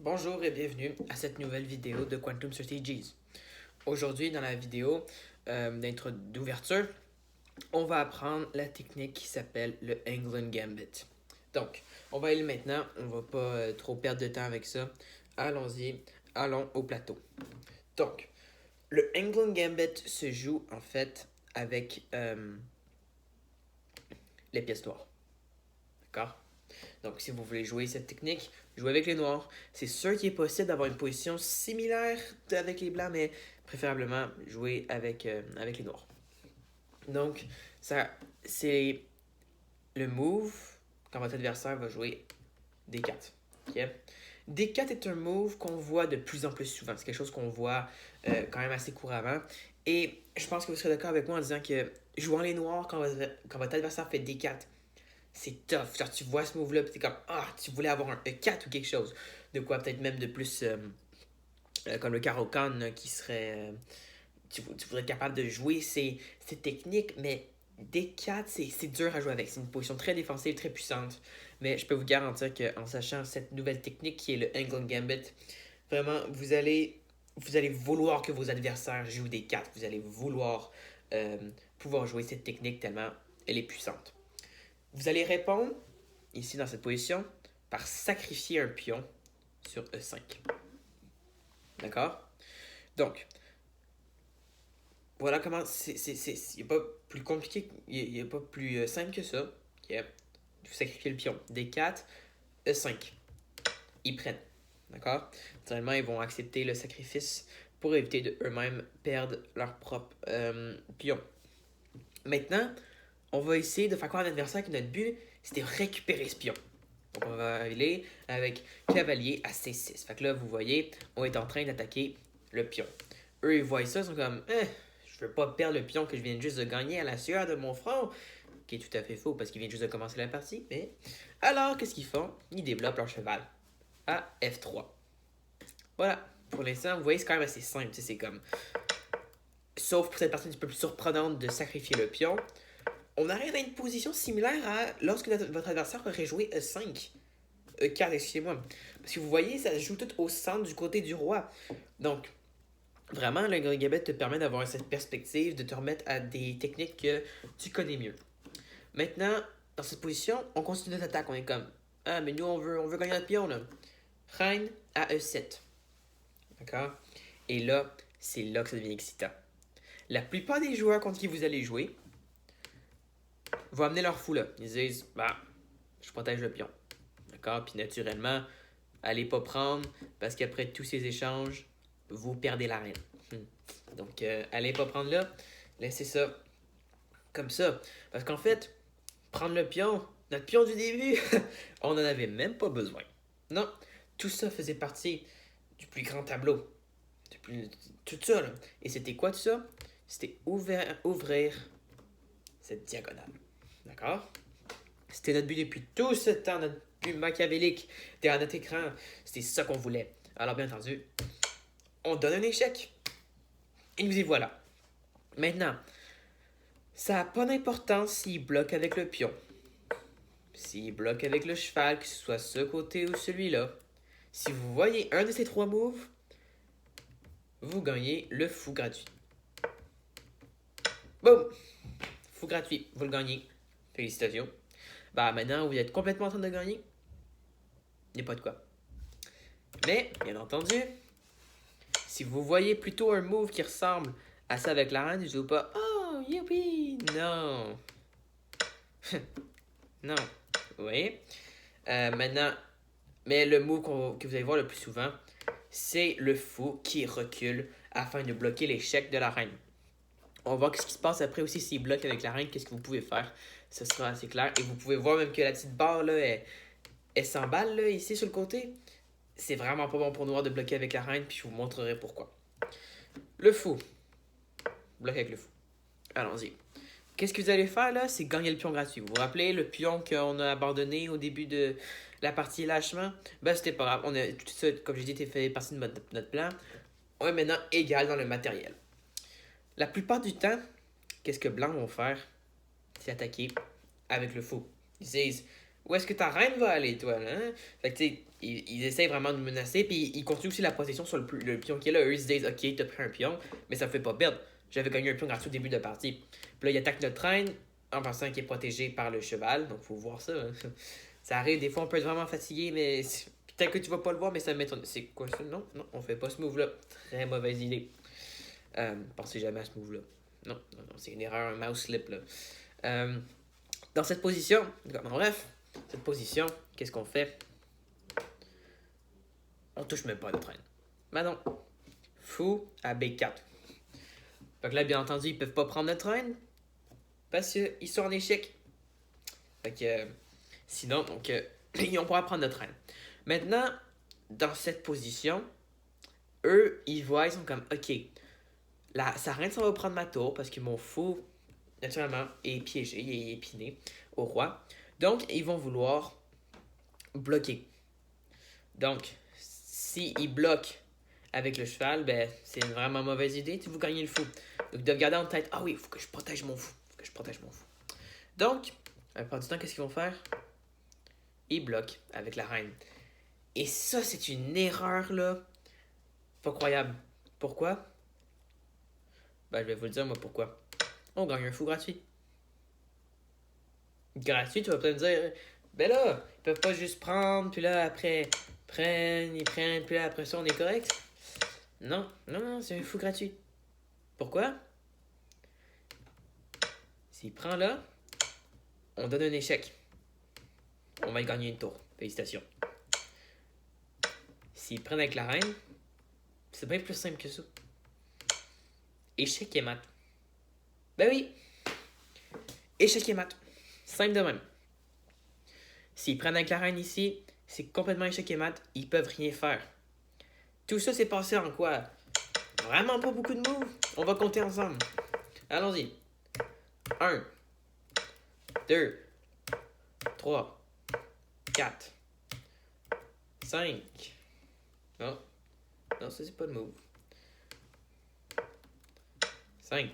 Bonjour et bienvenue à cette nouvelle vidéo de Quantum Strategies. Aujourd'hui, dans la vidéo d'ouverture, on va apprendre la technique qui s'appelle le England Gambit. Donc, on va y aller maintenant, on va pas trop perdre de temps avec ça. Allons-y, allons au plateau. Donc, le England Gambit se joue en fait avec les pièces noires. D'accord? Donc, si vous voulez jouer cette technique, jouez avec les noirs. C'est sûr qu'il est possible d'avoir une position similaire avec les blancs, mais préférablement jouer avec les noirs. Donc, ça, c'est le move quand votre adversaire va jouer D4. Okay? D4 est un move qu'on voit de plus en plus souvent. C'est quelque chose qu'on voit quand même assez couramment. Et je pense que vous serez d'accord avec moi en disant que jouant les noirs quand votre adversaire fait D4, c'est tough. Genre, tu vois ce move-là, puis t'es comme, tu voulais avoir un E4 ou quelque chose. De quoi, peut-être même de plus, comme le Caro-Can, qui serait. Tu voudrais être capable de jouer ces techniques, mais D4, c'est dur à jouer avec. C'est une position très défensive, très puissante. Mais je peux vous garantir qu'en sachant cette nouvelle technique qui est le England Gambit, vraiment, vous allez vouloir que vos adversaires jouent des 4. Vous allez vouloir pouvoir jouer cette technique tellement elle est puissante. Vous allez répondre, ici dans cette position, par sacrifier un pion sur E5. D'accord? Donc, voilà comment. Il n'y a pas plus compliqué, il n'y a pas plus simple que ça. Okay? Vous sacrifiez le pion. D4, E5. Ils prennent. D'accord? Naturellement, ils vont accepter le sacrifice pour éviter de eux-mêmes perdre leur propre pion. Maintenant, on va essayer de faire croire à l'adversaire que notre but, c'était de récupérer ce pion. Donc, on va aller avec cavalier à C6. Fait que là, vous voyez, on est en train d'attaquer le pion. Eux, ils voient ça, ils sont comme, je veux pas perdre le pion que je viens juste de gagner à la sueur de mon front. Qui est tout à fait faux parce qu'ils viennent juste de commencer la partie. Mais alors, qu'est-ce qu'ils font? Ils développent leur cheval à F3. Voilà. Pour l'instant, vous voyez, c'est quand même assez simple. C'est comme. Sauf pour cette partie un petit peu plus surprenante de sacrifier le pion. On arrive à une position similaire à lorsque votre adversaire aurait joué E5. E4, excusez-moi. Parce que vous voyez, ça se joue tout au centre du côté du roi. Donc, vraiment, le Gambit te permet d'avoir cette perspective, de te remettre à des techniques que tu connais mieux. Maintenant, dans cette position, on continue notre attaque. On est comme, mais nous, on veut gagner notre pion, là. Reine à E7. D'accord? Et là, c'est là que ça devient excitant. La plupart des joueurs contre qui vous allez jouer vont amener leur fou là. Ils disent, je protège le pion. D'accord? Puis naturellement, allez pas prendre parce qu'après tous ces échanges, vous perdez la reine. Donc, allez pas prendre là. Laissez ça comme ça. Parce qu'en fait, prendre le pion, notre pion du début, on n'en avait même pas besoin. Non, tout ça faisait partie du plus grand tableau. Tout ça, là. Et c'était quoi tout ça? C'était ouvrir cette diagonale. D'accord? C'était notre but depuis tout ce temps, notre but machiavélique derrière notre écran. C'était ça qu'on voulait. Alors, bien entendu, on donne un échec. Et nous y voilà. Maintenant, ça n'a pas d'importance s'il bloque avec le pion. S'il bloque avec le cheval, que ce soit ce côté ou celui-là. Si vous voyez un de ces trois moves, vous gagnez le fou gratuit. Boum! Fou gratuit, vous le gagnez. Félicitations. Maintenant, vous êtes complètement en train de gagner. Il n'y a pas de quoi. Mais, bien entendu, si vous voyez plutôt un move qui ressemble à ça avec la reine, je ne dis pas, oh, youpi! Non. Non. Vous voyez? Maintenant, mais le move que vous allez voir le plus souvent, c'est le fou qui recule afin de bloquer l'échec de la reine. On va voir ce qui se passe après aussi s'il bloque avec la reine, qu'est-ce que vous pouvez faire. Ce sera assez clair. Et vous pouvez voir même que la petite barre là, elle s'emballe là, ici sur le côté. C'est vraiment pas bon pour Noir de bloquer avec la reine, puis je vous montrerai pourquoi. Le fou. Bloque avec le fou. Allons-y. Qu'est-ce que vous allez faire là? C'est gagner le pion gratuit. Vous vous rappelez le pion qu'on a abandonné au début de la partie lâchement? C'était pas grave. On a tout ça, comme j'ai dit, fait partie de notre plan. On est maintenant égal dans le matériel. La plupart du temps, qu'est-ce que Blanc vont faire? C'est attaquer avec le fou. Ils disent, où est-ce que ta reine va aller, toi, là? Hein? Fait que, tu sais, ils essayent vraiment de nous menacer, puis ils continuent aussi la protection sur le pion qui est là. Eux, ils se disent, ok, t'as pris un pion, mais ça me fait pas perdre. J'avais gagné un pion gratuit au début de la partie. Puis là, ils attaquent notre reine, en pensant qu'il est protégé par le cheval, donc faut voir ça. Hein. Ça arrive, des fois, on peut être vraiment fatigué, mais peut-être que tu vas pas le voir, mais ça m'étonne. C'est quoi ça? Non, non, on fait pas ce move-là. Très mauvaise idée. Pensez jamais à ce move-là. Non, non, non, c'est une erreur, un mouse slip, là. Dans cette position, bref, cette position, qu'est-ce qu'on fait? On touche même pas notre reine. Ben non. Fou à B4. Fait que là, bien entendu, ils peuvent pas prendre notre reine parce qu'ils sont en échec. Fait que sinon, donc, on pourra prendre notre reine. Maintenant, dans cette position, eux, ils voient, ils sont comme, ok, sa reine, ça va prendre ma tour parce que mon fou, naturellement, est piégé, il est épiné au roi. Donc, ils vont vouloir bloquer. Donc, s'ils bloquent avec le cheval, ben, c'est une vraiment mauvaise idée, vous gagnez le fou. Donc, de garder en tête, ah oui, il faut que je protège mon fou. Faut que je protège mon fou. Donc, à la plupart du temps, qu'est-ce qu'ils vont faire? Ils bloquent avec la reine. Et ça, c'est une erreur, là. Pas croyable. Pourquoi? Ben, je vais vous le dire, moi, pourquoi. On gagne un fou gratuit. Gratuit, tu vas peut-être me dire, ben là, ils peuvent pas juste prendre, puis là, après, ils prennent, puis là, après ça, on est correct. Non, non, non, c'est un fou gratuit. Pourquoi? S'il prend là, on donne un échec. On va y gagner une tour. Félicitations. S'ils prennent avec la reine, c'est bien plus simple que ça. Échec et mat. Ben oui. Échec et mat. Simple de même. S'ils prennent avec la reine ici, c'est complètement échec et mat. Ils peuvent rien faire. Tout ça s'est passé en quoi? Vraiment pas beaucoup de moves. On va compter ensemble. Allons-y. 1, 2, 3, 4, 5. Non. Non, ça c'est pas de move. 5.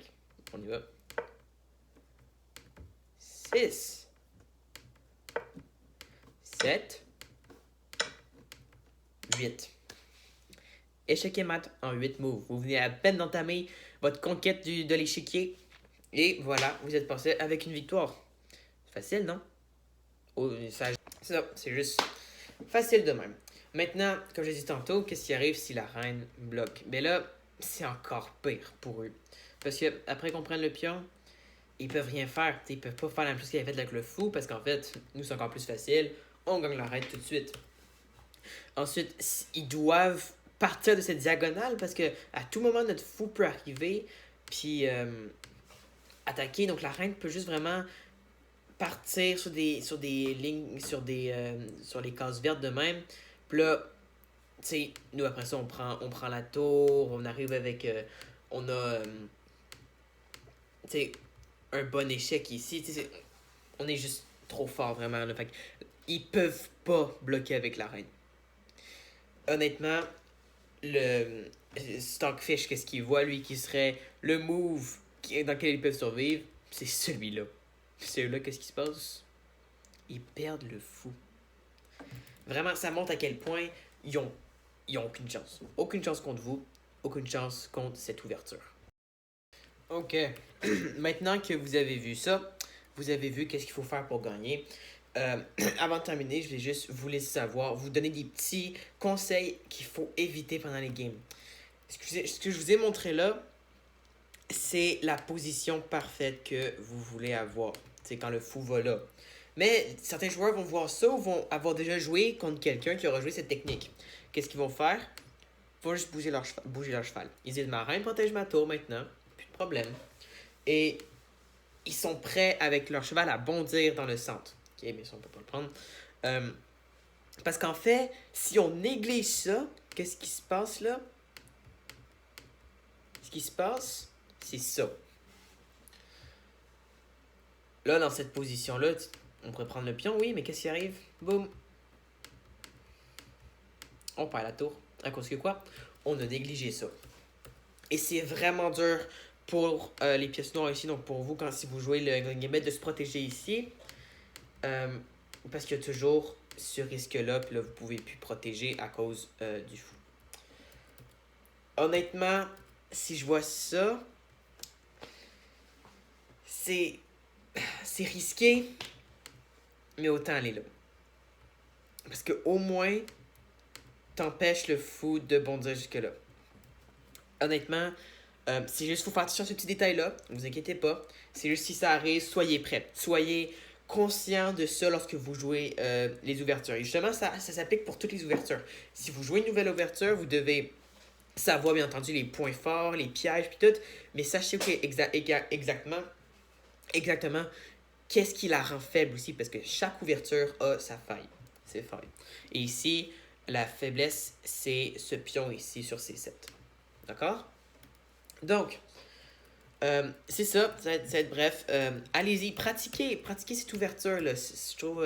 On y va. 6. 7. 8. Échec et mat en 8 moves. Vous venez à peine d'entamer votre conquête de l'échiquier. Et voilà, vous êtes passé avec une victoire. Facile, non? Oh, c'est ça, c'est juste facile de même. Maintenant, comme je l'ai dit tantôt, qu'est-ce qui arrive si la reine bloque? Ben là, c'est encore pire pour eux. Parce que après qu'on prenne le pion, ils peuvent rien faire. Ils peuvent pas faire la même chose qu'ils avaient fait avec le fou, parce qu'en fait, nous, c'est encore plus facile. On gagne la reine tout de suite. Ensuite, ils doivent partir de cette diagonale, parce que à tout moment, notre fou peut arriver, puis attaquer. Donc la reine peut juste vraiment partir sur des lignes, sur les cases vertes de même. Puis là, tu sais, nous après ça, on prend la tour, on arrive avec, on a, tu sais, un bon échec ici. On est juste trop fort vraiment. Là, fait ils peuvent pas bloquer avec la reine. Honnêtement, le Stockfish, qu'est-ce qu'il voit lui qui serait le move dans lequel ils peuvent survivre, c'est celui-là. Celui-là, qu'est-ce qui se passe? Ils perdent le fou. Vraiment, ça montre à quel point ils ont aucune chance. Aucune chance contre vous, aucune chance contre cette ouverture. Ok, maintenant que vous avez vu ça, vous avez vu qu'est-ce qu'il faut faire pour gagner. Avant de terminer, je vais juste vous laisser savoir, vous donner des petits conseils qu'il faut éviter pendant les games. Ce que je vous ai montré là, c'est la position parfaite que vous voulez avoir. C'est quand le fou va là. Mais certains joueurs vont voir ça ou vont avoir déjà joué contre quelqu'un qui aura joué cette technique. Qu'est-ce qu'ils vont faire? Ils vont juste bouger leur cheval. Ils disent, ma reine protège ma tour maintenant. Plus de problème. Et ils sont prêts avec leur cheval à bondir dans le centre. Ok, mais ça, on peut pas le prendre. Parce qu'en fait, si on néglige ça, qu'est-ce qui se passe là? Ce qui se passe, c'est ça. Là, dans cette position-là, on pourrait prendre le pion, oui, mais qu'est-ce qui arrive? Boum! On perd la tour. À cause que quoi? On a négligé ça. Et c'est vraiment dur pour les pièces noires ici. Donc pour vous, si vous jouez le Gambit, de se protéger ici. Parce qu'il y a toujours ce risque-là, puis là, vous pouvez plus protéger à cause du fou. Honnêtement, si je vois ça, c'est risqué, mais autant aller là. Parce que au moins, t'empêches le fou de bondir jusque-là. Honnêtement, c'est juste, faut faire attention à ce petit détail-là. Ne vous inquiétez pas. C'est juste si ça arrive, soyez prêts. Soyez conscient de ça lorsque vous jouez les ouvertures. Et justement, ça s'applique pour toutes les ouvertures. Si vous jouez une nouvelle ouverture, vous devez savoir, bien entendu, les points forts, les pièges, puis tout. Mais sachez que exactement, qu'est-ce qui la rend faible aussi, parce que chaque ouverture a sa faille. Ses failles. Et ici, la faiblesse, c'est ce pion ici sur C7. D'accord? Donc, c'est ça, ça va être bref. Allez-y, pratiquez cette ouverture-là. Je trouve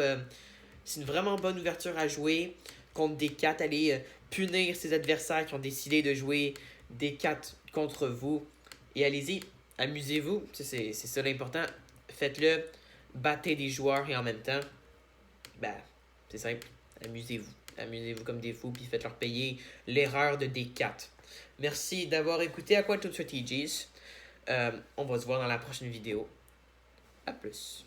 c'est une vraiment bonne ouverture à jouer contre des 4. Allez punir ses adversaires qui ont décidé de jouer des 4 contre vous. Et allez-y, amusez-vous. C'est ça l'important. Faites-le, battez des joueurs et en même temps, ben, c'est simple, amusez-vous. Amusez-vous comme des fous, puis faites-leur payer l'erreur de D4. Merci d'avoir écouté Aqua Strategies. On va se voir dans la prochaine vidéo. À plus.